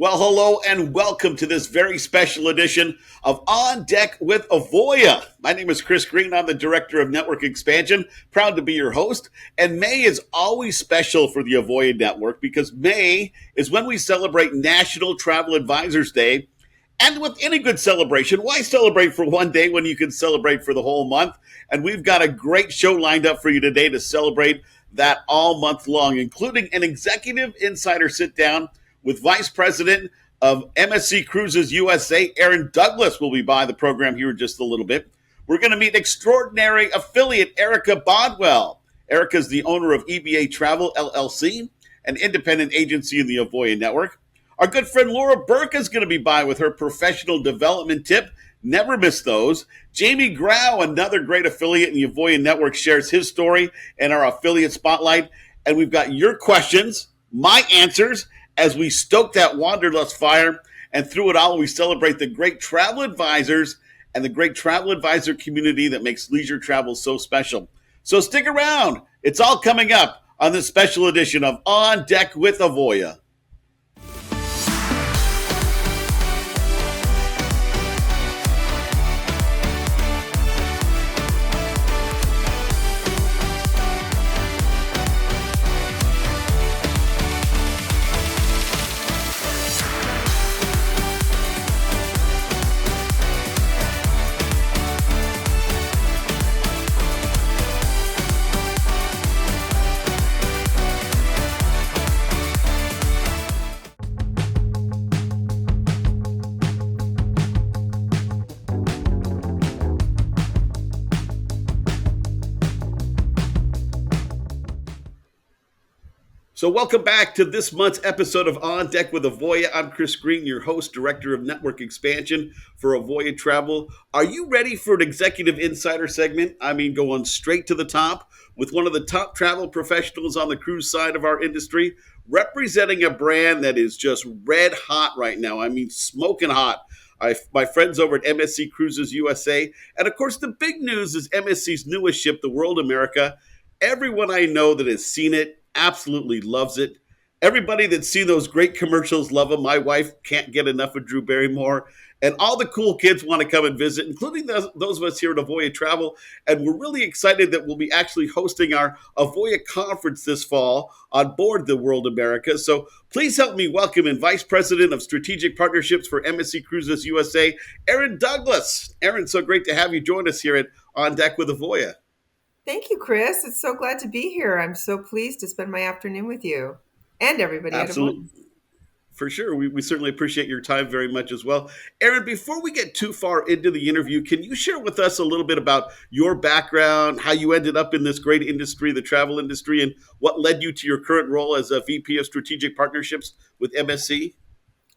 Well, hello and welcome to this very special edition of On Deck with Avoya. My name is Chris Greene. I'm the Director of Network Expansion. Proud to be your host. And May is always special for the Avoya Network because May is when we celebrate National Travel Advisors Day. And with any good celebration, why celebrate for one day when you can celebrate for the whole month? And we've got a great show lined up for you today to celebrate that all month long, including an executive insider sit down with Vice President of MSC Cruises USA, Erin Douglas, will be by the program here in just a little bit. We're going to meet extraordinary affiliate Erica Bodwell. Erica is the owner of Avoya Travel, LLC, an independent agency in the Avoya Network. Our good friend Laura Burk is going to be by with her professional development tip. Never miss those. Jamie Grau, another great affiliate in the Avoya Network, shares his story in our affiliate spotlight. And we've got your questions, my answers, as we stoke that wanderlust fire. And through it all, we celebrate the great travel advisors and the great travel advisor community that makes leisure travel so special. So stick around. It's all coming up on this special edition of On Deck with Avoya. So welcome back to this month's episode of On Deck with Avoya. I'm Chris Greene, your host, Director of Network Expansion for Avoya Travel. Are you ready for an Executive Insider segment? I mean, going straight to the top with one of the top travel professionals on the cruise side of our industry, representing a brand that is just red hot right now. I mean, smoking hot. My friends over at MSC Cruises USA. And of course, the big news is MSC's newest ship, the World America. Everyone I know that has seen it absolutely loves it. Everybody that's seen those great commercials love them. My wife can't get enough of Drew Barrymore. And all the cool kids want to come and visit, including those of us here at Avoya Travel. And we're really excited that we'll be actually hosting our Avoya conference this fall on board the World America. So please help me welcome in Vice President of Strategic Partnerships for MSC Cruises USA, Erin Douglas. Erin, so great to have you join us here at On Deck with Avoya. Thank you, Chris. It's so glad to be here. I'm so pleased to spend my afternoon with you and everybody at Avoya. Absolutely. For sure. We certainly appreciate your time very much as well. Erin, before we get too far into the interview, can you share with us a little bit about your background, how you ended up in this great industry, the travel industry, and what led you to your current role as a VP of Strategic Partnerships with MSC?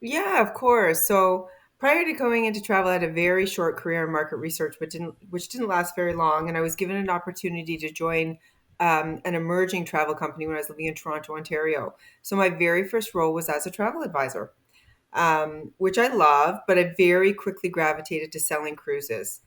Yeah, of course. So prior to going into travel, I had a very short career in market research, which didn't last very long. And I was given an opportunity to join an emerging travel company when I was living in Toronto, Ontario. So my very first role was as a travel advisor, which I love, but I very quickly gravitated to selling cruises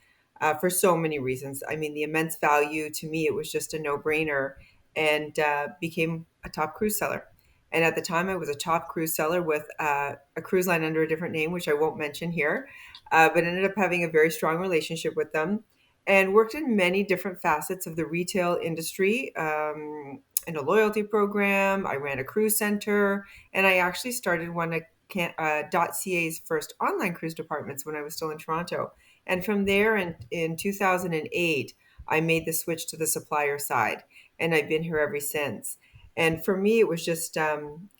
for so many reasons. I mean, the immense value to me, it was just a no-brainer, and became a top cruise seller. And at the time, I was a top cruise seller with a cruise line under a different name, which I won't mention here, but ended up having a very strong relationship with them and worked in many different facets of the retail industry. In a loyalty program, I ran a cruise center, and I actually started one of .ca's first online cruise departments when I was still in Toronto. And from there, in 2008, I made the switch to the supplier side, and I've been here ever since. And for me, it was just,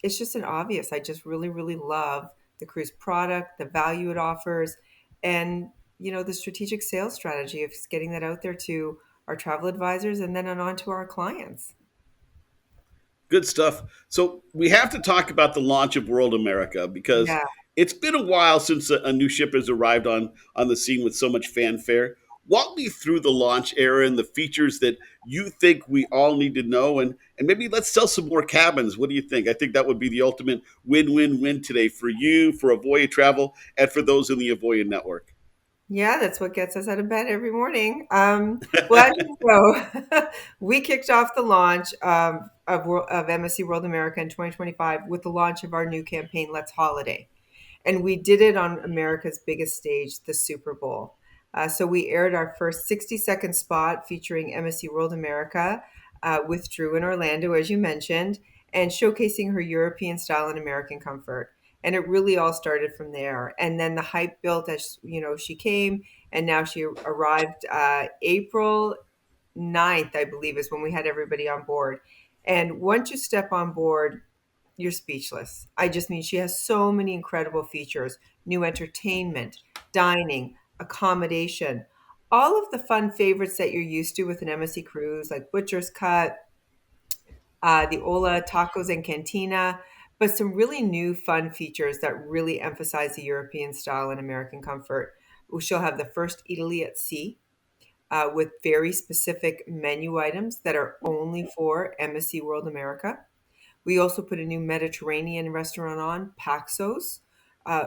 it's just an obvious. I just really, really love the cruise product, the value it offers, and, the strategic sales strategy of just getting that out there to our travel advisors and then on to our clients. Good stuff. So we have to talk about the launch of World America because Yeah. it's been a while since a new ship has arrived on the scene with so much fanfare. Walk me through the launch era and the features that you think we all need to know, and maybe let's sell some more cabins. What do you think? I think that would be the ultimate win-win-win today for you, for Avoya Travel, and for those in the Avoya network. Yeah, that's what gets us out of bed every morning. Well, as you know, we kicked off the launch of MSC World America in 2025 with the launch of our new campaign, Let's Holiday. And we did it on America's biggest stage, the Super Bowl. So we aired our first 60-second spot featuring MSC World America with Drew in Orlando, as you mentioned, and showcasing her European style and American comfort. And it really all started from there. And then the hype built as she came, and now she arrived April 9th, I believe, is when we had everybody on board. And once you step on board, you're speechless. I just mean, she has so many incredible features: new entertainment, dining, accommodation, all of the fun favorites that you're used to with an MSC cruise, like Butcher's Cut, the Ola Tacos and Cantina, but some really new fun features that really emphasize the European style and American comfort. She'll have the first Italy at sea, with very specific menu items that are only for MSC World America. We also put a new Mediterranean restaurant on, Paxos,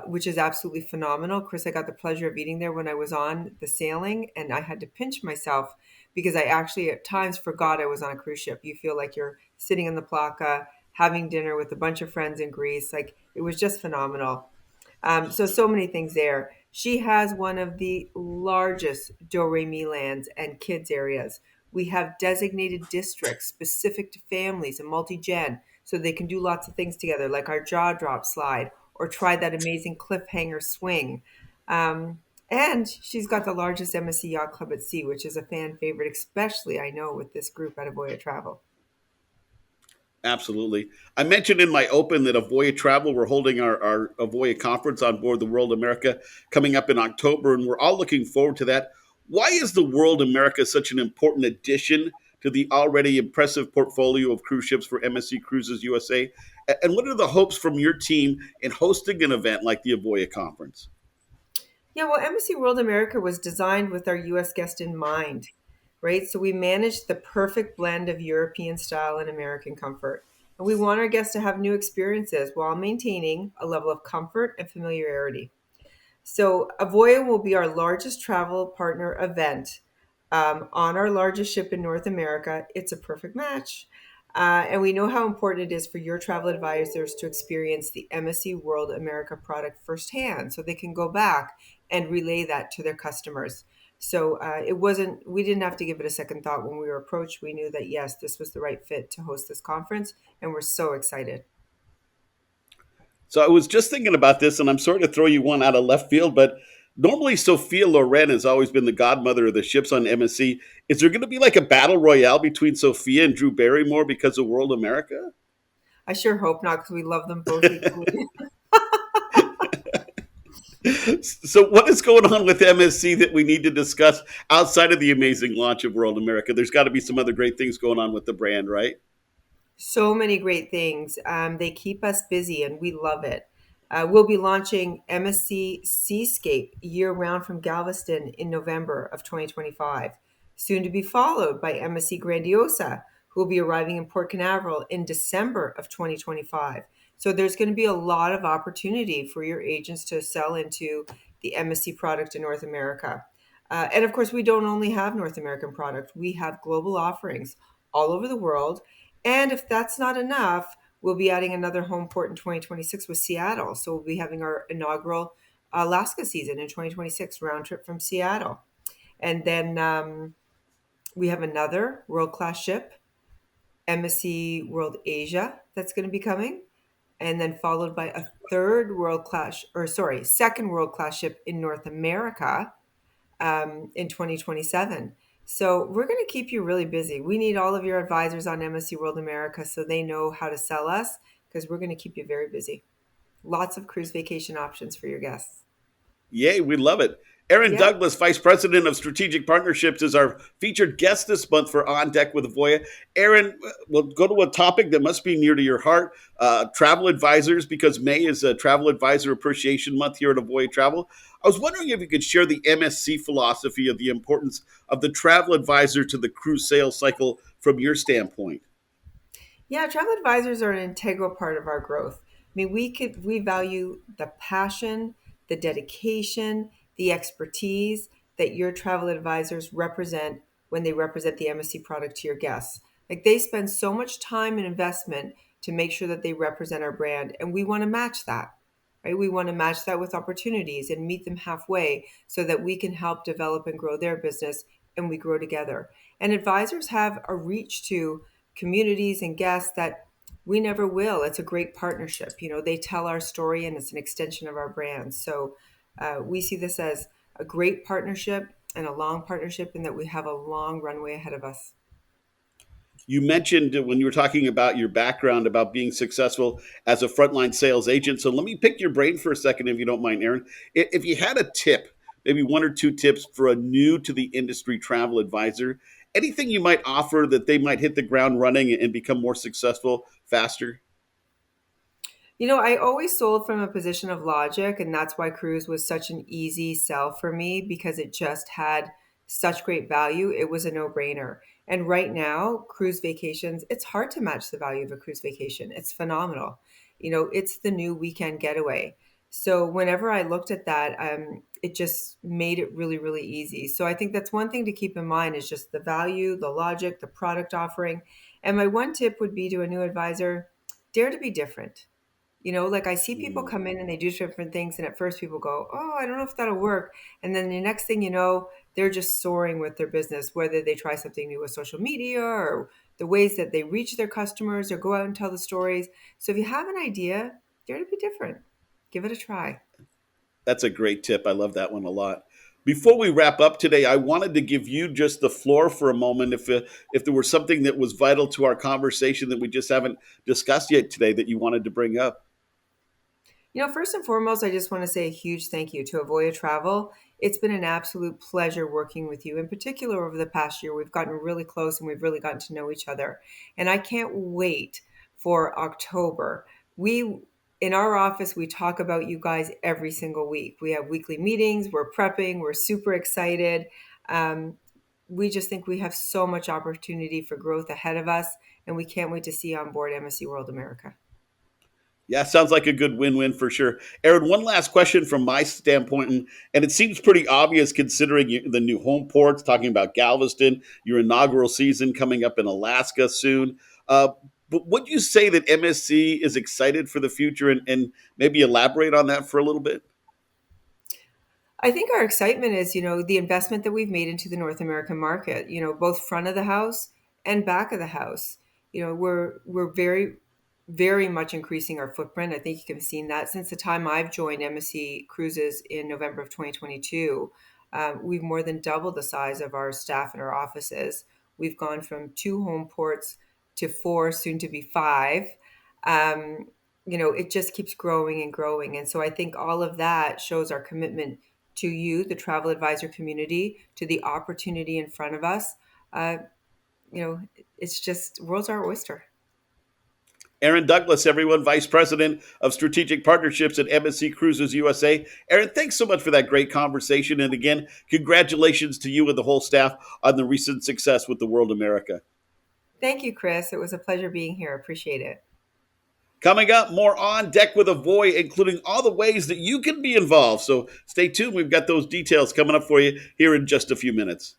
which is absolutely phenomenal. Chris, I got the pleasure of eating there when I was on the sailing, and I had to pinch myself because I actually at times forgot I was on a cruise ship. You feel like you're sitting in the Plaka having dinner with a bunch of friends in Greece. Like, it was just phenomenal. So many things there. She has one of the largest Do Re Mi lands and kids areas. We have designated districts specific to families and multi-gen, so they can do lots of things together, like our jaw drop slide or try that amazing cliffhanger swing. And she's got the largest MSC Yacht Club at sea, which is a fan favorite, especially I know with this group at Avoya Travel. Absolutely. I mentioned in my open that Avoya Travel, we're holding our Avoya conference on board the World America coming up in October, and we're all looking forward to that. Why is the World America such an important addition to the already impressive portfolio of cruise ships for MSC Cruises USA? And what are the hopes from your team in hosting an event like the Avoya conference? Yeah, well, Embassy World America was designed with our US guest in mind, right? So we managed the perfect blend of European style and American comfort. And we want our guests to have new experiences while maintaining a level of comfort and familiarity. So Avoya will be our largest travel partner event on our largest ship in North America. It's a perfect match. And we know how important it is for your travel advisors to experience the MSC World America product firsthand so they can go back and relay that to their customers. So we didn't have to give it a second thought when we were approached. We knew that, yes, this was the right fit to host this conference, and we're so excited. So I was just thinking about this, and I'm sorry to throw you one out of left field, but normally Sophia Loren has always been the godmother of the ships on MSC. Is there going to be like a battle royale between Sophia and Drew Barrymore because of World America? I sure hope not, because we love them both equally. So, what is going on with MSC that we need to discuss outside of the amazing launch of World America? There's got to be some other great things going on with the brand, right? So many great things. They keep us busy and we love it. We'll be launching MSC Seascape year round from Galveston in November of 2025, soon to be followed by MSC Grandiosa, who will be arriving in Port Canaveral in December of 2025. So there's going to be a lot of opportunity for your agents to sell into the MSC product in North America. And of course, we don't only have North American product, we have global offerings all over the world. And if that's not enough, we'll be adding another home port in 2026 with Seattle. So we'll be having our inaugural Alaska season in 2026, round trip from Seattle. And then we have another world class ship, MSC World Asia, that's going to be coming. And then followed by a second world class ship in North America in 2027. So we're going to keep you really busy. We need all of your advisors on MSC World America so they know how to sell us, because we're going to keep you very busy. Lots of cruise vacation options for your guests. Yay, we love it. Erin Yeah. Douglas, Vice President of Strategic Partnerships, is our featured guest this month for On Deck with Avoya. Erin, we'll go to a topic that must be near to your heart, travel advisors, because May is a Travel Advisor Appreciation Month here at Avoya Travel. I was wondering if you could share the MSC philosophy of the importance of the travel advisor to the cruise sales cycle from your standpoint. Yeah, travel advisors are an integral part of our growth. I mean, we value the passion, the dedication, the expertise that your travel advisors represent when they represent the MSC product to your guests. Like, they spend so much time and investment to make sure that they represent our brand, and we want to match that. right? We want to match that with opportunities and meet them halfway so that we can help develop and grow their business and we grow together. And advisors have a reach to communities and guests that we never will. It's a great partnership. They tell our story and it's an extension of our brand. So we see this as a great partnership and a long partnership, and that we have a long runway ahead of us. You mentioned when you were talking about your background about being successful as a frontline sales agent. So let me pick your brain for a second, if you don't mind, Erin. If you had a tip, maybe one or two tips for a new to the industry travel advisor, anything you might offer that they might hit the ground running and become more successful faster? I always sold from a position of logic, and that's why cruise was such an easy sell for me because it just had such great value. It was a no-brainer. And right now, cruise vacations, it's hard to match the value of a cruise vacation. It's phenomenal. It's the new weekend getaway. So whenever I looked at that, it just made it really, really easy. So I think that's one thing to keep in mind is just the value, the logic, the product offering. And my one tip would be to a new advisor, dare to be different. Like I see people Mm. come in and they do different things, and at first people go, "Oh, I don't know if that'll work." And then the next thing you know, they're just soaring with their business, whether they try something new with social media or the ways that they reach their customers or go out and tell the stories. So if you have an idea, dare to be different. Give it a try. That's a great tip. I love that one a lot. Before we wrap up today, I wanted to give you just the floor for a moment. If there was something that was vital to our conversation that we just haven't discussed yet today that you wanted to bring up. First and foremost, I just want to say a huge thank you to Avoya Travel. It's been an absolute pleasure working with you. In particular, over the past year, we've gotten really close and we've really gotten to know each other. And I can't wait for October. In our office, we talk about you guys every single week. We have weekly meetings, we're prepping, we're super excited. Um, we just think we have so much opportunity for growth ahead of us, and we can't wait to see you on board MSC World America. Yeah, sounds like a good win-win for sure. Aaron, one last question from my standpoint, and it seems pretty obvious considering the new home ports, talking about Galveston, your inaugural season coming up in Alaska soon. Uh, but would you say that MSC is excited for the future and maybe elaborate on that for a little bit? I think our excitement is, the investment that we've made into the North American market, both front of the house and back of the house. We're very, very much increasing our footprint. I think you can have seen that since the time I've joined MSC Cruises in November of 2022. We've more than doubled the size of our staff and our offices. We've gone from 2 home ports to 4, soon to be 5. Um, it just keeps growing and growing. And so I think all of that shows our commitment to you, the travel advisor community, to the opportunity in front of us. Uh, you know, it's just world's our oyster. Erin Douglas, everyone, Vice President of Strategic Partnerships at MSC Cruises USA. Erin, thanks so much for that great conversation. And again, congratulations to you and the whole staff on the recent success with the World America. Thank you, Chris. It was a pleasure being here. Appreciate it. Coming up, more On Deck with Avoya, including all the ways that you can be involved. So stay tuned. We've got those details coming up for you here in just a few minutes.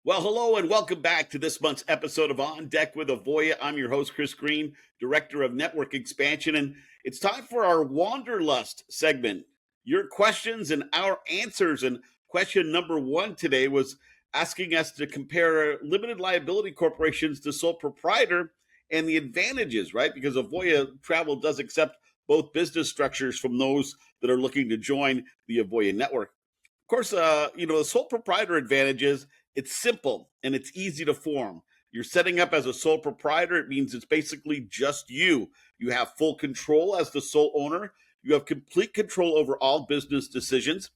Well, hello and welcome back to this month's episode of On Deck with Avoya. I'm your host, Chris Greene, Director of Network Expansion, and it's time for our Wanderlust segment. Your questions and our answers. And question number one today was asking us to compare limited liability corporations to sole proprietor and the advantages, right? Because Avoya Travel does accept both business structures from those that are looking to join the Avoya network. Of course, the sole proprietor advantages, it's simple and it's easy to form. You're setting up as a sole proprietor. It means it's basically just you. You have full control as the sole owner. You have complete control over all business decisions.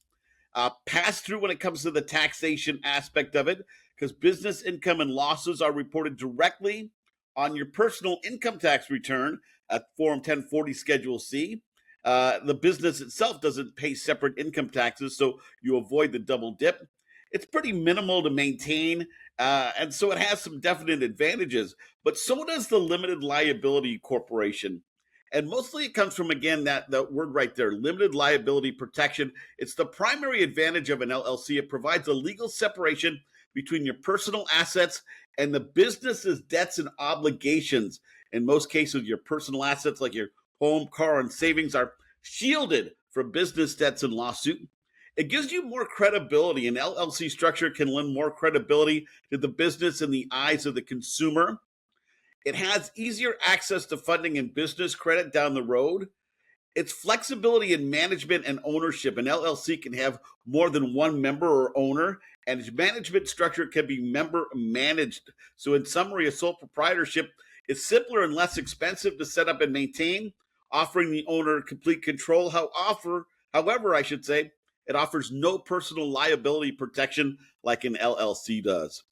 pass through when it comes to the taxation aspect of it, because business income and losses are reported directly on your personal income tax return at Form 1040 Schedule C. The business itself doesn't pay separate income taxes, so you avoid the double dip. It's pretty minimal to maintain, and so it has some definite advantages, but so does the limited liability corporation. And mostly it comes from, again, that the word right there, limited liability protection. It's the primary advantage of an LLC. It provides a legal separation between your personal assets and the business's debts and obligations. In most cases, your personal assets like your home, car, and savings are shielded from business debts and lawsuit. It gives you more credibility. An LLC structure can lend more credibility to the business in the eyes of the consumer. It has easier access to funding and business credit down the road. It's flexibility in management and ownership. An LLC can have more than one member or owner, and its management structure can be member managed. So, in summary, a sole proprietorship is simpler and less expensive to set up and maintain, offering the owner complete control. However, I should say, it offers no personal liability protection like an LLC does.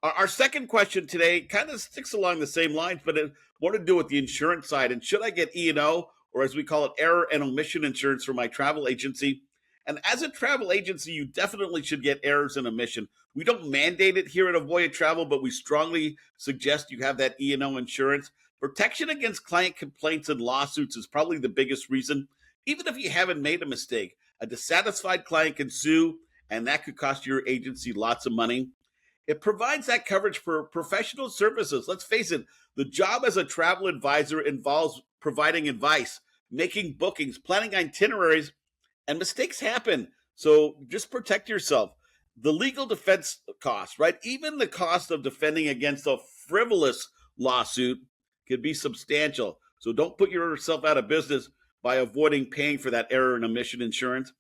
Our second question today kind of sticks along the same lines, but it more to do with the insurance side. And should I get E&O, or as we call it, error and omission insurance for my travel agency? And as a travel agency, you definitely should get errors and omission. We don't mandate it here at Avoya Travel, but we strongly suggest you have that E&O insurance. Protection against client complaints and lawsuits is probably the biggest reason. Even if you haven't made a mistake, a dissatisfied client can sue, and that could cost your agency lots of money. It provides that coverage for professional services. Let's face it, the job as a travel advisor involves providing advice, making bookings, planning itineraries, and mistakes happen. So just protect yourself. The legal defense costs, right? Even the cost of defending against a frivolous lawsuit could be substantial. So don't put yourself out of business by avoiding paying for that error and omission insurance.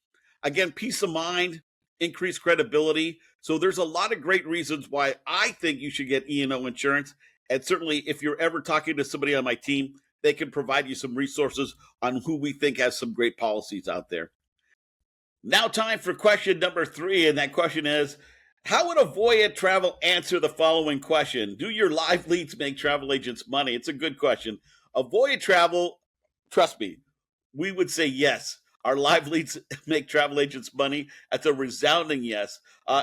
Again, peace of mind, increased credibility. So there's a lot of great reasons why I think you should get E&O insurance. And certainly if you're ever talking to somebody on my team, they can provide you some resources on who we think has some great policies out there. Now time for question number 3. And that question is, how would Avoya Travel answer the following question? Do your live leads make travel agents money? It's a good question. Avoya Travel, trust me, we would say yes. Our live leads make travel agents money. That's a resounding yes.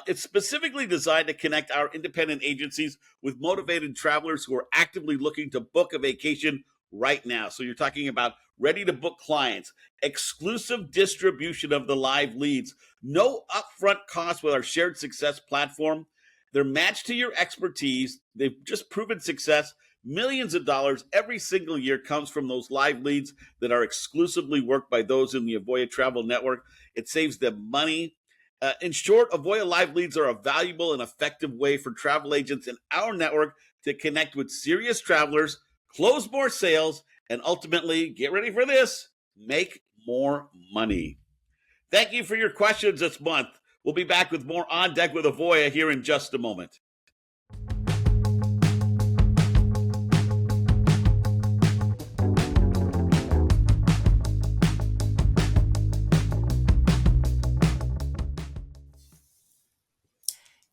It's specifically designed to connect our independent agencies with motivated travelers who are actively looking to book a vacation right now. So you're talking about ready to book clients, exclusive distribution of the live leads, no upfront cost with our shared success platform. They're matched to your expertise. They've just proven success. Millions of dollars every single year comes from those live leads that are exclusively worked by those in the Avoya Travel Network. It saves them money. In short, Avoya live leads are a valuable and effective way for travel agents in our network to connect with serious travelers, close more sales, and ultimately, get ready for this, make more money. Thank you for your questions this month. We'll be back with more On Deck with Avoya here in just a moment.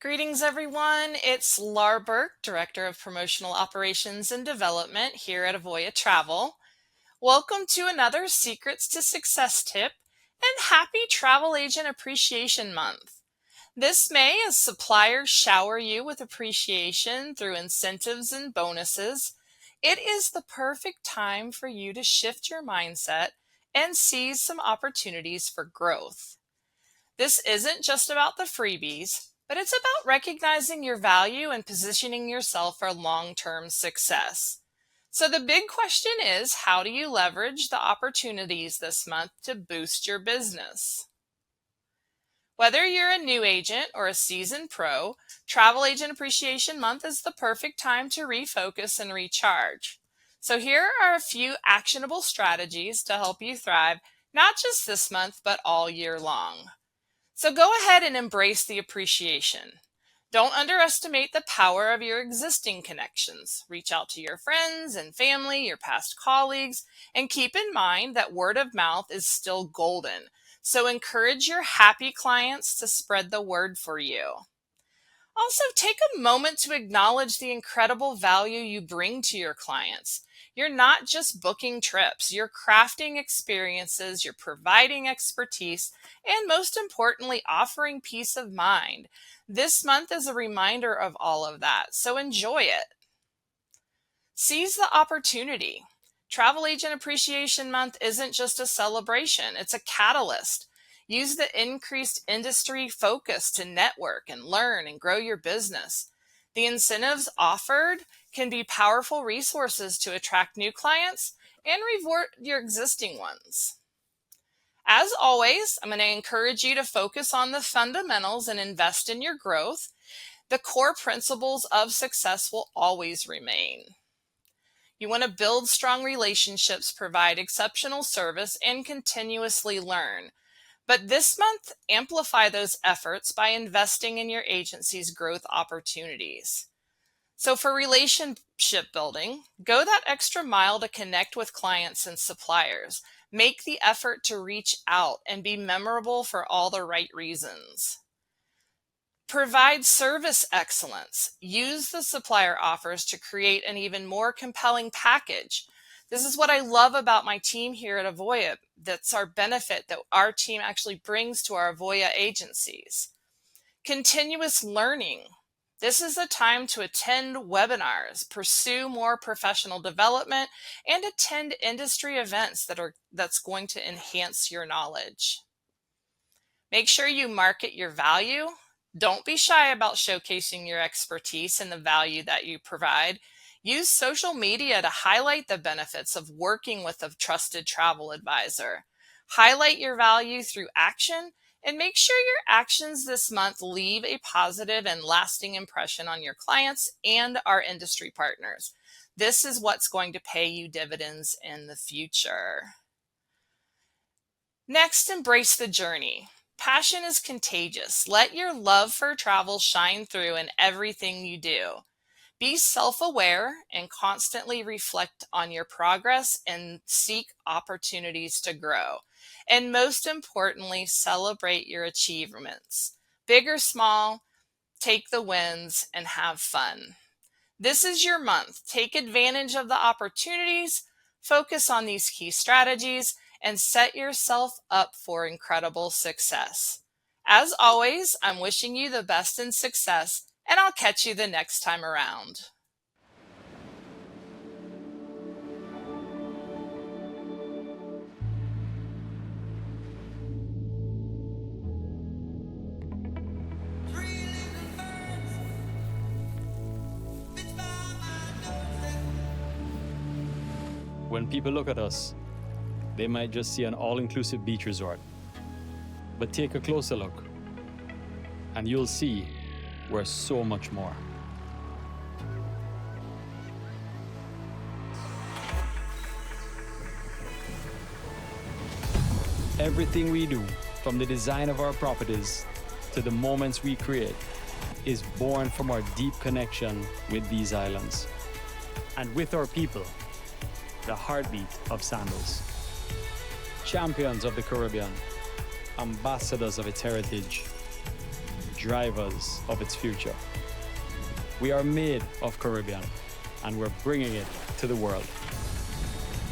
Greetings, everyone. It's Burk, Director of Promotional Operations and Development here at Avoya Travel. Welcome to another Secrets to Success tip and happy Travel Agent Appreciation Month. This May, as suppliers shower you with appreciation through incentives and bonuses, it is the perfect time for you to shift your mindset and seize some opportunities for growth. This isn't just about the freebies, but it's about recognizing your value and positioning yourself for long-term success. So the big question is, how do you leverage the opportunities this month to boost your business? Whether you're a new agent or a seasoned pro, Travel Agent Appreciation Month is the perfect time to refocus and recharge. So here are a few actionable strategies to help you thrive, not just this month, but all year long. So go ahead and embrace the appreciation. Don't underestimate the power of your existing connections. Reach out to your friends and family, your past colleagues, and keep in mind that word of mouth is still golden. So encourage your happy clients to spread the word for you. Also, take a moment to acknowledge the incredible value you bring to your clients. You're not just booking trips, you're crafting experiences, you're providing expertise, and most importantly, offering peace of mind. This month is a reminder of all of that, so enjoy it. Seize the opportunity. Travel Agent Appreciation Month isn't just a celebration, it's a catalyst. Use the increased industry focus to network and learn and grow your business. The incentives offered can be powerful resources to attract new clients and reward your existing ones. As always, I'm going to encourage you to focus on the fundamentals and invest in your growth. The core principles of success will always remain. You want to build strong relationships, provide exceptional service, and continuously learn. But this month, amplify those efforts by investing in your agency's growth opportunities. So for relationship building, go that extra mile to connect with clients and suppliers. Make the effort to reach out and be memorable for all the right reasons. Provide service excellence. Use the supplier offers to create an even more compelling package. This is what I love about my team here at Avoya. That's our benefit that our team actually brings to our Avoya agencies. Continuous learning. This is a time to attend webinars, pursue more professional development, and attend industry events that's going to enhance your knowledge. Make sure you market your value. Don't be shy about showcasing your expertise and the value that you provide. Use social media to highlight the benefits of working with a trusted travel advisor. Highlight your value through action and make sure your actions this month leave a positive and lasting impression on your clients and our industry partners. This is what's going to pay you dividends in the future. Next, embrace the journey. Passion is contagious. Let your love for travel shine through in everything you do. Be self-aware and constantly reflect on your progress and seek opportunities to grow. And most importantly, celebrate your achievements. Big or small, take the wins and have fun. This is your month. Take advantage of the opportunities, focus on these key strategies, and set yourself up for incredible success. As always, I'm wishing you the best in success, and I'll catch you the next time around. When people look at us, they might just see an all-inclusive beach resort. But take a closer look, and you'll see we're so much more. Everything we do, from the design of our properties to the moments we create, is born from our deep connection with these islands. And with our people, the heartbeat of Sandals. Champions of the Caribbean, ambassadors of its heritage, drivers of its future. We are made of Caribbean, and we're bringing it to the world.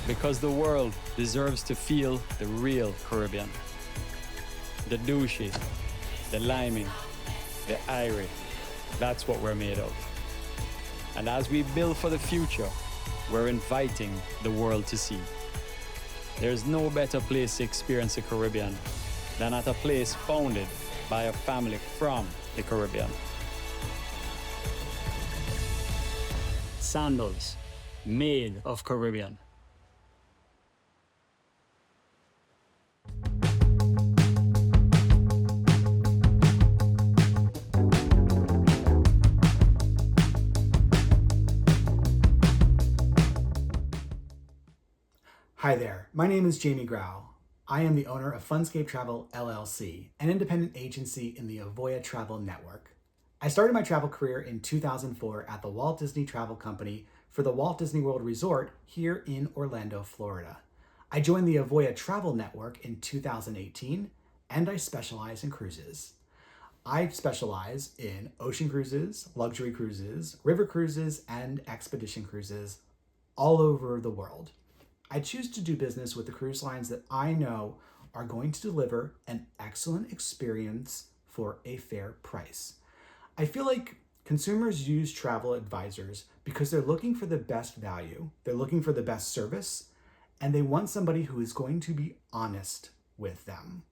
Because the world deserves to feel the real Caribbean. The douchey, the liming, the irie, that's what we're made of. And as we build for the future, we're inviting the world to see. There's no better place to experience the Caribbean than at a place founded by a family from the Caribbean. Sandals, made of Caribbean. Hi there, my name is Jamie Grau. I am the owner of Funscape Travel LLC, an independent agency in the Avoya Travel network. I started my travel career in 2004 at the Walt Disney Travel Company for the Walt Disney World Resort here in Orlando, Florida. I joined the Avoya Travel network in 2018 and I specialize in cruises. I specialize in ocean cruises, luxury cruises, river cruises, and expedition cruises all over the world. I choose to do business with the cruise lines that I know are going to deliver an excellent experience for a fair price. I feel like consumers use travel advisors because they're looking for the best value, they're looking for the best service, and they want somebody who is going to be honest with them.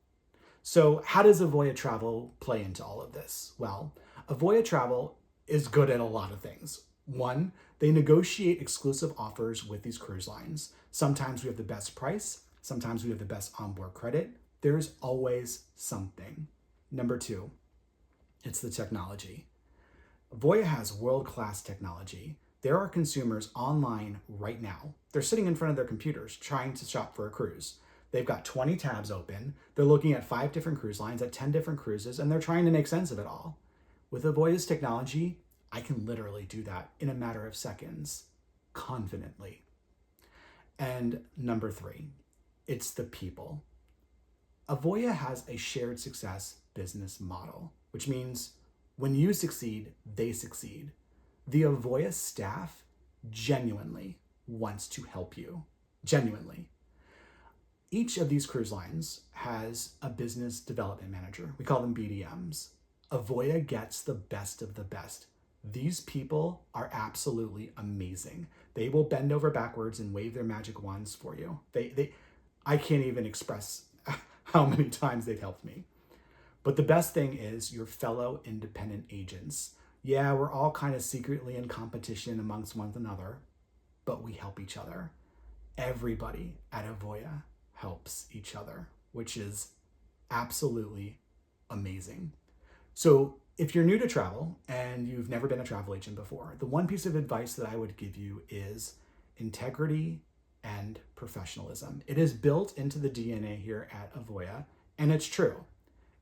So how does Avoya Travel play into all of this? Well, Avoya Travel is good at a lot of things. One, they negotiate exclusive offers with these cruise lines. Sometimes we have the best price. Sometimes we have the best onboard credit. There's always something. Number two, it's the technology. Avoya has world-class technology. There are consumers online right now. They're sitting in front of their computers trying to shop for a cruise. They've got 20 tabs open. They're looking at 5 different cruise lines at 10 different cruises, and they're trying to make sense of it all. With Avoya's technology, I can literally do that in a matter of seconds, confidently. And number 3, it's the people. Avoya has a shared success business model, which means when you succeed, they succeed. The Avoya staff genuinely wants to help you. Genuinely. Each of these cruise lines has a business development manager. We call them BDMs. Avoya gets the best of the best. These people are absolutely amazing. They will bend over backwards and wave their magic wands for you. I can't even express how many times they've helped me. But the best thing is your fellow independent agents. Yeah, we're all kind of secretly in competition amongst one another, but we help each other. Everybody at Avoya helps each other, which is absolutely amazing. So if you're new to travel and you've never been a travel agent before, the one piece of advice that I would give you is integrity and professionalism. It is built into the DNA here at Avoya, and it's true.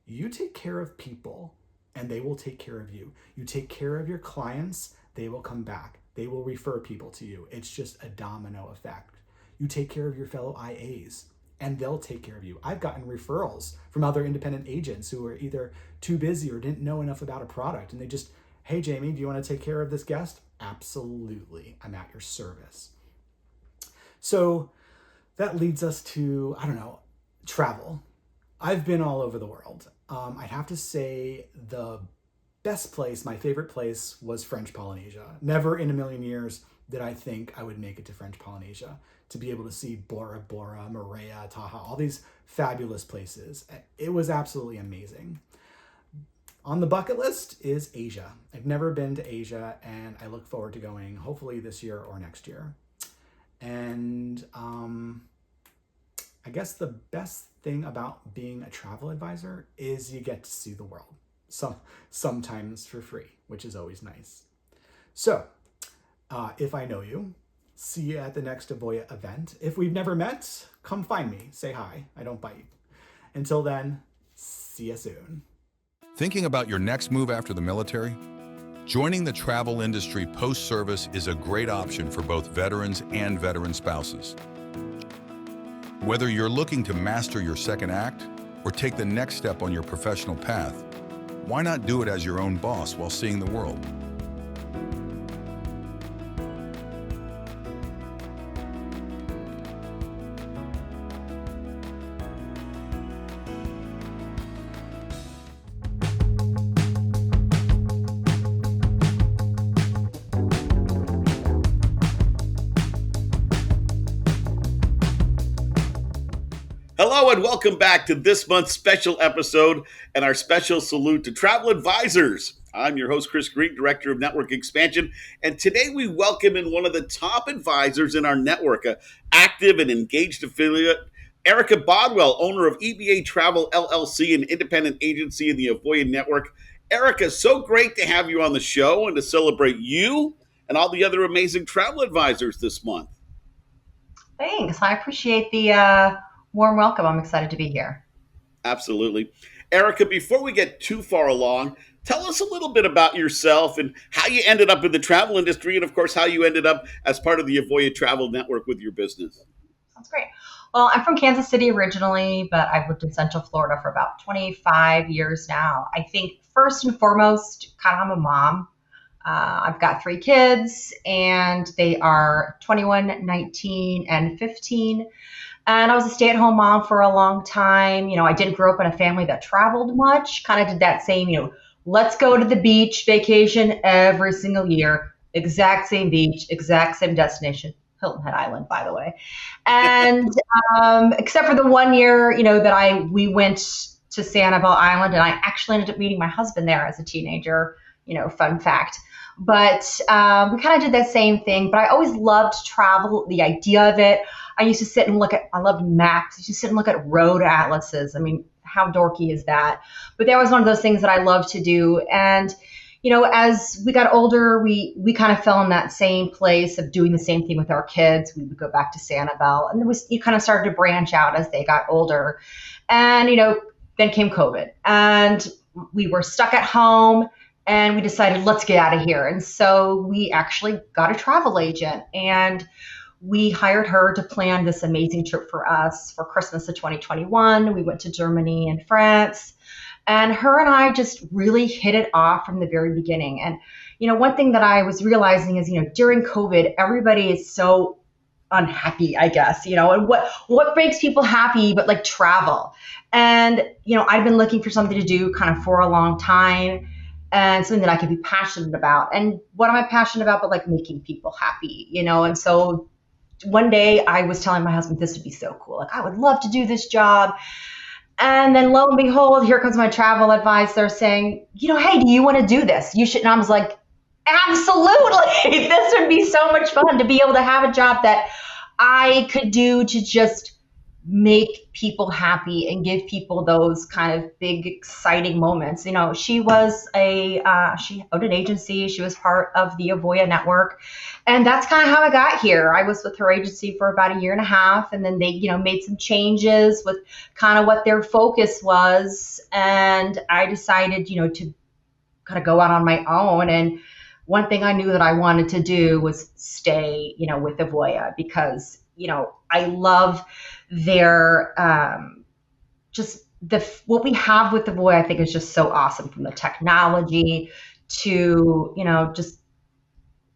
You take care of people and they will take care of you. You take care of your clients, they will come back. They will refer people to you. It's just a domino effect. You take care of your fellow IAs and they'll take care of you. I've gotten referrals from other independent agents who are either too busy or didn't know enough about a product, and they just, hey Jamie, do you want to take care of this guest? Absolutely, I'm at your service. So that leads us to, travel. I've been all over the world. I'd have to say the best place, my favorite place, was French Polynesia. Never in a million years did I think I would make it to French Polynesia, to be able to see Bora Bora, Moorea, Taha, all these fabulous places. It was absolutely amazing. On the bucket list is Asia. I've never been to Asia, and I look forward to going hopefully this year or next year. And I guess the best thing about being a travel advisor is you get to see the world. Sometimes for free, which is always nice. So, if I know you, see you at the next Avoya event. If we've never met, come find me. Say hi. I don't bite. Until then, see you soon. Thinking about your next move after the military? Joining the travel industry post-service is a great option for both veterans and veteran spouses. Whether you're looking to master your second act or take the next step on your professional path, why not do it as your own boss while seeing the world? Hello and welcome back to this month's special episode and our special salute to travel advisors. I'm your host, Chris Greene, Director of Network Expansion, and today we welcome in one of the top advisors in our network, an active and engaged affiliate, Erica Bodwell, owner of Avoya Travel LLC, an independent agency in the Avoya network. Erica, so great to have you on the show and to celebrate you and all the other amazing travel advisors this month. Thanks. I appreciate the warm welcome. I'm excited to be here. Absolutely. Erica, before we get too far along, tell us a little bit about yourself and how you ended up in the travel industry, and of course, how you ended up as part of the Avoya Travel Network with your business. Sounds great. Well, I'm from Kansas City originally, but I've lived in Central Florida for about 25 years now. I think first and foremost, kind of I'm a mom. I've got 3 kids, and they are 21, 19, and 15. And I was a stay-at-home mom for a long time. I didn't grow up in a family that traveled much. Kind of did that same, let's go to the beach vacation every single year. Exact same beach, exact same destination. Hilton Head Island, by the way. And except for the one year, that we went to Sanibel Island, and I actually ended up meeting my husband there as a teenager. Fun fact. But we kind of did that same thing. But I always loved travel, the idea of it. I used to sit and I loved maps. I used to sit and look at road atlases. I mean, how dorky is that? But that was one of those things that I loved to do. And, as we got older, we kind of fell in that same place of doing the same thing with our kids. We would go back to Sanibel, and you kind of started to branch out as they got older. And, then came COVID, and we were stuck at home. And we decided, let's get out of here. And so we actually got a travel agent, and we hired her to plan this amazing trip for us for Christmas of 2021. We went to Germany and France, and her and I just really hit it off from the very beginning. And, one thing that I was realizing is, during COVID, everybody is so unhappy, I guess, and what makes people happy but like travel. And, I've been looking for something to do kind of for a long time, and something that I could be passionate about. And what am I passionate about but like making people happy, And so one day I was telling my husband, this would be so cool. Like, I would love to do this job. And then lo and behold, here comes my travel advisor saying, hey, do you want to do this? You should. And I was like, absolutely. This would be so much fun to be able to have a job that I could do to just make people happy and give people those kind of big, exciting moments. She was she owned an agency. She was part of the Avoya network. And that's kind of how I got here. I was with her agency for about 1.5 years, and then they, made some changes with kind of what their focus was. And I decided, to kind of go out on my own. And one thing I knew that I wanted to do was stay, with Avoya, because, I love their what we have with Avoya, I think, is just so awesome, from the technology to just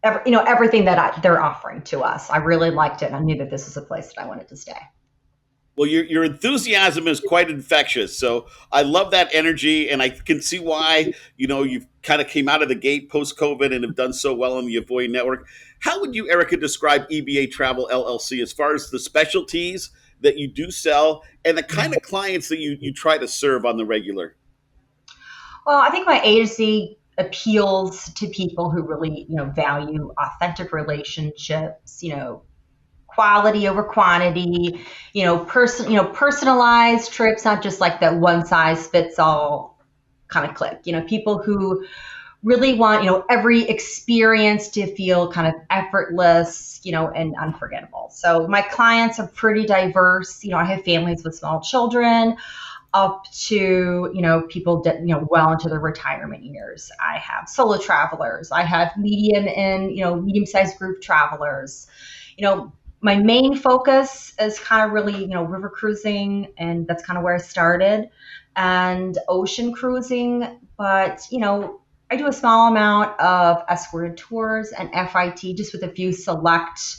everything that they're offering to us. I really liked it, and I knew that this was a place that I wanted to stay. Well, your enthusiasm is quite infectious. So I love that energy, and I can see why, you've kind of came out of the gate post-COVID and have done so well on the Avoya network. How would you, Erica, describe EBA Travel LLC as far as the specialties that you do sell and the kind of clients that you try to serve on the regular? Well, I think my agency appeals to people who really, value authentic relationships, quality over quantity, personalized trips, not just like that one size fits all kind of click. People who really want, every experience to feel kind of effortless, and unforgettable. So my clients are pretty diverse. I have families with small children up to, people that, well into their retirement years. I have solo travelers. I have medium and, medium-sized group travelers. My main focus is kind of really, river cruising, and that's kind of where I started, and ocean cruising. But, I do a small amount of escorted tours and FIT, just with a few select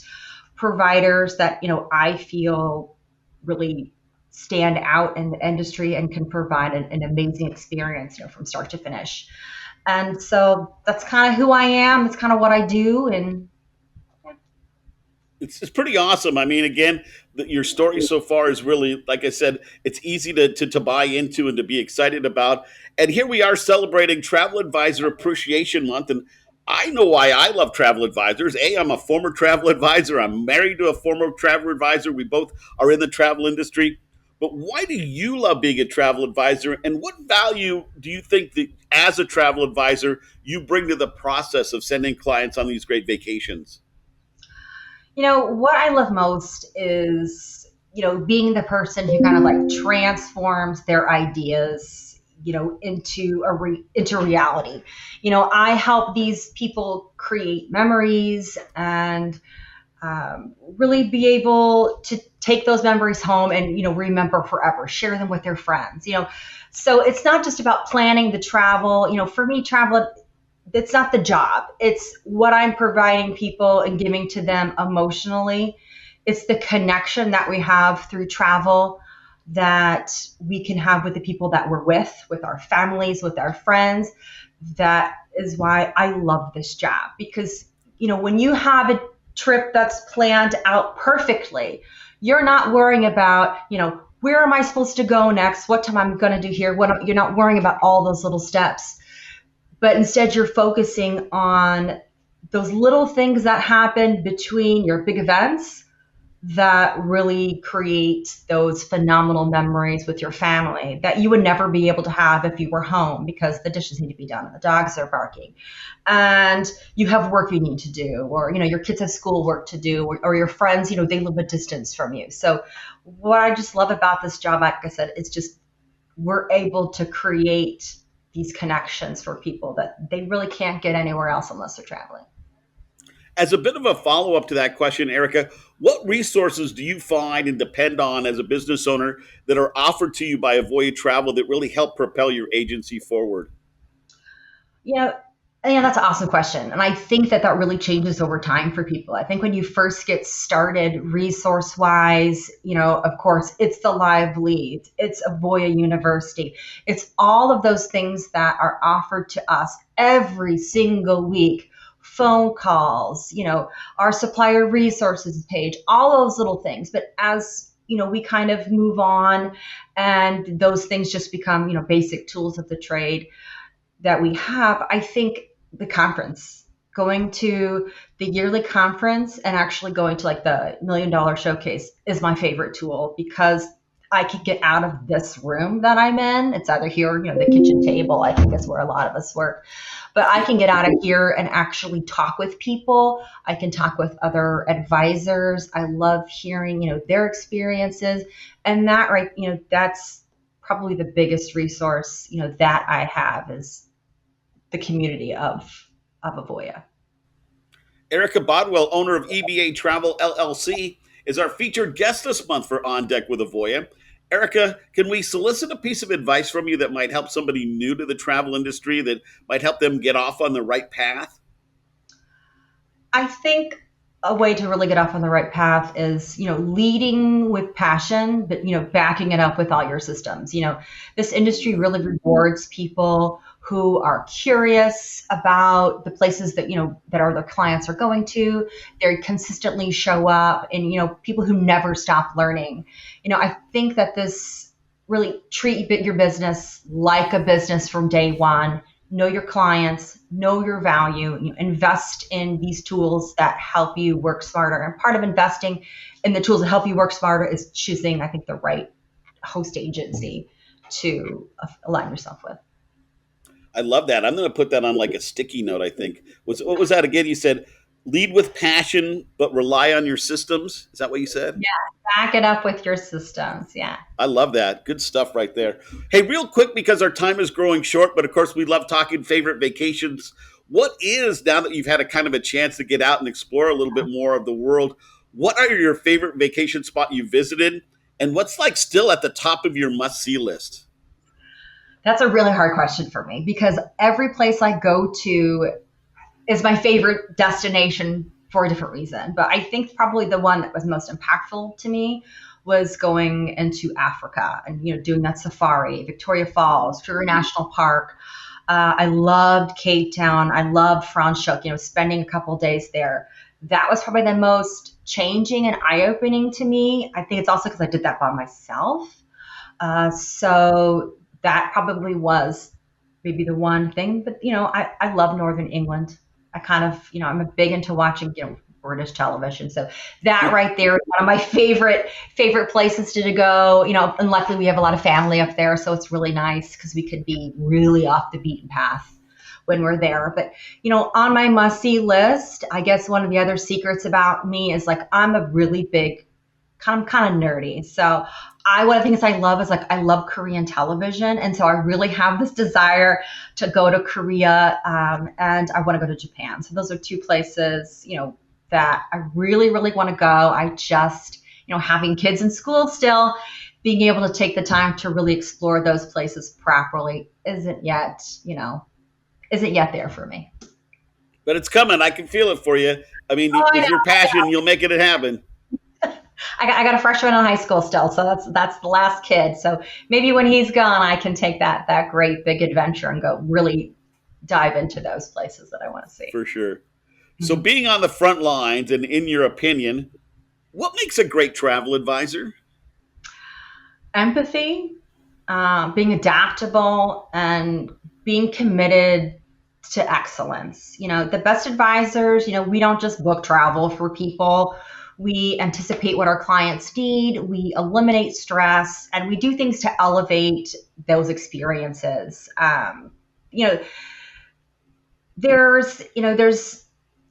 providers that, I feel really stand out in the industry and can provide an amazing experience, from start to finish. And so that's kind of who I am. It's kind of what I do. And it's pretty awesome. I mean, again, your story so far is really, like I said, it's easy to buy into and to be excited about. And here we are celebrating Travel Advisor Appreciation Month. And I know why I love travel advisors. I'm a former travel advisor. I'm married to a former travel advisor. We both are in the travel industry. But why do you love being a travel advisor? And what value do you think that as a travel advisor, you bring to the process of sending clients on these great vacations? What I love most is, being the person who kind of like transforms their ideas, into reality. I help these people create memories and really be able to take those memories home and, remember forever, share them with their friends, So it's not just about planning the travel. For me, travel, it's not the job. It's what I'm providing people and giving to them emotionally. It's the connection that we have through travel that we can have with the people that we're with our families, with our friends. That is why I love this job, because, when you have a trip that's planned out perfectly, you're not worrying about, where am I supposed to go next? What time I'm going to do here? You're not worrying about all those little steps, but instead you're focusing on those little things that happen between your big events that really create those phenomenal memories with your family that you would never be able to have if you were home, because the dishes need to be done and the dogs are barking and you have work you need to do, or your kids have school work to do, or your friends, they live a distance from you. So what I just love about this job, like I said, it's just we're able to create these connections for people that they really can't get anywhere else unless they're traveling. As a bit of a follow-up to that question, Erica, what resources do you find and depend on as a business owner that are offered to you by Avoya Travel that really help propel your agency forward? Yeah, that's an awesome question. And I think that really changes over time for people. I think when you first get started resource-wise, of course, it's the live leads, it's Avoya University. It's all of those things that are offered to us every single week. Phone calls, our supplier resources page, all those little things. But as we kind of move on and those things just become, basic tools of the trade that we have, I think the conference, going to the yearly conference and actually going to like the $1 Million Showcase is my favorite tool, because I could get out of this room that I'm in. It's either here, the kitchen table, I think is where a lot of us work. But I can get out of here and actually talk with people. I can talk with other advisors. I love hearing, their experiences. And that, right, that's probably the biggest resource, that I have is the community of Avoya. Erica Bodwell, owner of EBA Travel LLC, is our featured guest this month for On Deck with Avoya. Erica, can we solicit a piece of advice from you that might help somebody new to the travel industry, that might help them get off on the right path? I think a way to really get off on the right path is, leading with passion, but, backing it up with all your systems. This industry really rewards people who are curious about the places that, that their clients are going to. They consistently show up, and, people who never stop learning. I think that this really treat your business like a business from day one. Know your clients, know your value, invest in these tools that help you work smarter. And part of investing in the tools that help you work smarter is choosing, I think, the right host agency to align yourself with. I love that. I'm going to put that on like a sticky note, I think. What was that again? You said, lead with passion, but rely on your systems. Is that what you said? Yeah, back it up with your systems. Yeah. I love that. Good stuff right there. Hey, real quick, because our time is growing short, but of course we love talking favorite vacations. What is, now that you've had a kind of a chance to get out and explore a little bit more of the world, what are your favorite vacation spot you visited? And what's like still at the top of your must-see list? That's a really hard question for me, because every place I go to is my favorite destination for a different reason. But I think probably the one that was most impactful to me was going into Africa and, doing that safari, Victoria Falls, Kruger National Park. I loved Cape Town. I loved Franschhoek, spending a couple days there. That was probably the most changing and eye-opening to me. I think it's also because I did that by myself. So that probably was maybe the one thing. But, I love Northern England. I kind of, I'm a big into watching, British television. So that right there is one of my favorite places to go, and luckily we have a lot of family up there. So it's really nice because we could be really off the beaten path when we're there. But, on my must-see list, I guess one of the other secrets about me is like, I'm a really big, kind of nerdy. So one of the things I love is I love Korean television. And so I really have this desire to go to Korea, and I want to go to Japan. So those are two places, that I really, really want to go. I just, having kids in school still, being able to take the time to really explore those places properly isn't yet there for me. But it's coming. I can feel it for you. I mean, with your passion, you'll make it happen. I got a freshman in high school still, so that's the last kid. So maybe when he's gone, I can take that great big adventure and go really dive into those places that I want to see. For sure. So being on the front lines, and in your opinion, what makes a great travel advisor? Empathy, being adaptable, and being committed to excellence. The best advisors, we don't just book travel for people. We anticipate what our clients need. We eliminate stress, and we do things to elevate those experiences. There's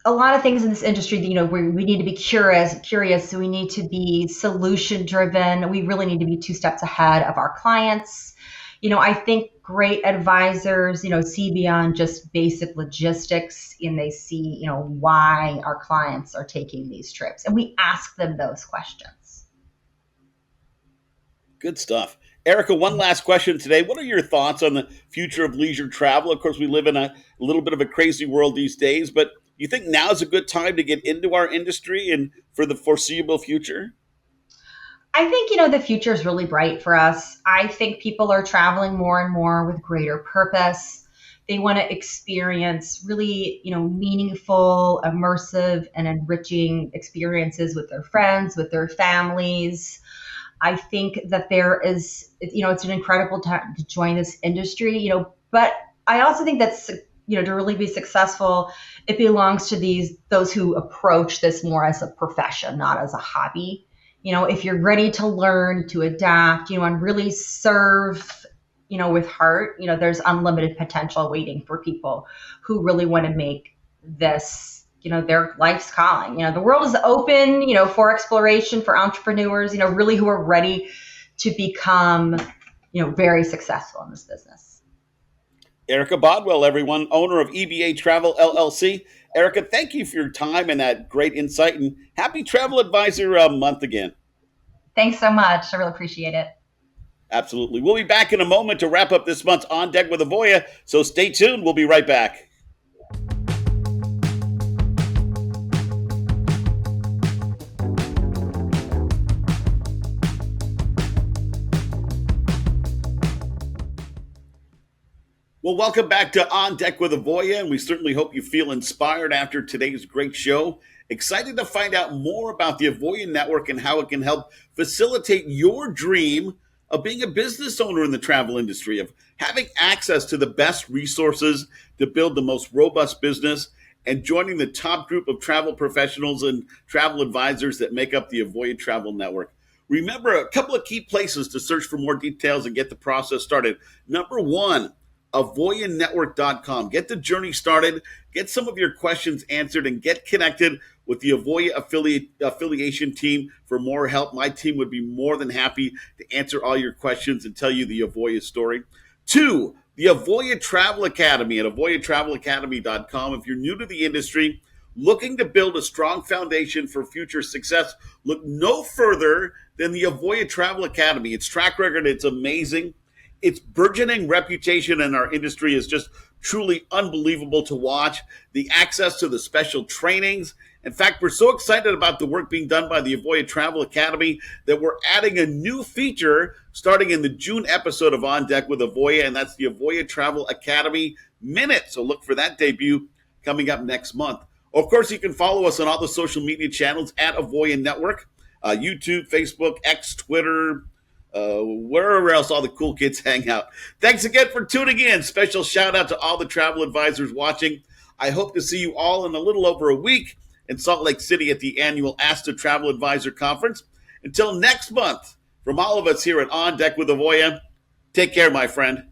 a lot of things in this industry that, where we need to be curious. So we need to be solution driven. We really need to be 2 steps ahead of our clients. I think great advisors, see beyond just basic logistics, and they see, why our clients are taking these trips, and we ask them those questions. Good stuff. Erica, one last question today. What are your thoughts on the future of leisure travel? Of course, we live in a little bit of a crazy world these days, but you think now is a good time to get into our industry and for the foreseeable future? I think, the future is really bright for us. I think people are traveling more and more with greater purpose. They want to experience really, meaningful, immersive, and enriching experiences with their friends, with their families. I think that there is, it's an incredible time to join this industry, but I also think that's, to really be successful, it belongs to those who approach this more as a profession, not as a hobby. If you're ready to learn, to adapt, and really serve, with heart, there's unlimited potential waiting for people who really want to make this, their life's calling. The world is open, for exploration, for entrepreneurs, really who are ready to become, very successful in this business. Erica Bodwell, everyone, owner of EBA Travel LLC. Erica, thank you for your time and that great insight, and happy Travel Advisor Month again. Thanks so much. I really appreciate it. Absolutely. We'll be back in a moment to wrap up this month's On Deck with Avoya, so stay tuned. We'll be right back. Well, welcome back to On Deck with Avoya, and we certainly hope you feel inspired after today's great show. Excited to find out more about the Avoya Network and how it can help facilitate your dream of being a business owner in the travel industry, of having access to the best resources to build the most robust business, and joining the top group of travel professionals and travel advisors that make up the Avoya Travel Network. Remember, a couple of key places to search for more details and get the process started. Number one, avoyanetwork.com. Get the journey started, get some of your questions answered, and get connected with the Avoya affiliation team for more help. My team would be more than happy to answer all your questions and tell you the Avoya story. 2, the Avoya Travel Academy at avoyatravelacademy.com. If you're new to the industry, looking to build a strong foundation for future success, look no further than the Avoya Travel Academy. Its track record, it's amazing. Its burgeoning reputation in our industry is just truly unbelievable to watch. The access to the special trainings. In fact, we're so excited about the work being done by the Avoya Travel Academy that we're adding a new feature starting in the June episode of On Deck with Avoya, and that's the Avoya Travel Academy Minute. So look for that debut coming up next month. Of course, you can follow us on all the social media channels at Avoya Network, YouTube, Facebook, X, Twitter, wherever else all the cool kids hang out. Thanks again for tuning in. Special shout out to all the travel advisors watching. I hope to see you all in a little over a week in Salt Lake City at the annual ASTA Travel Advisor Conference. Until next month, from all of us here at On Deck with Avoya, take care, my friend.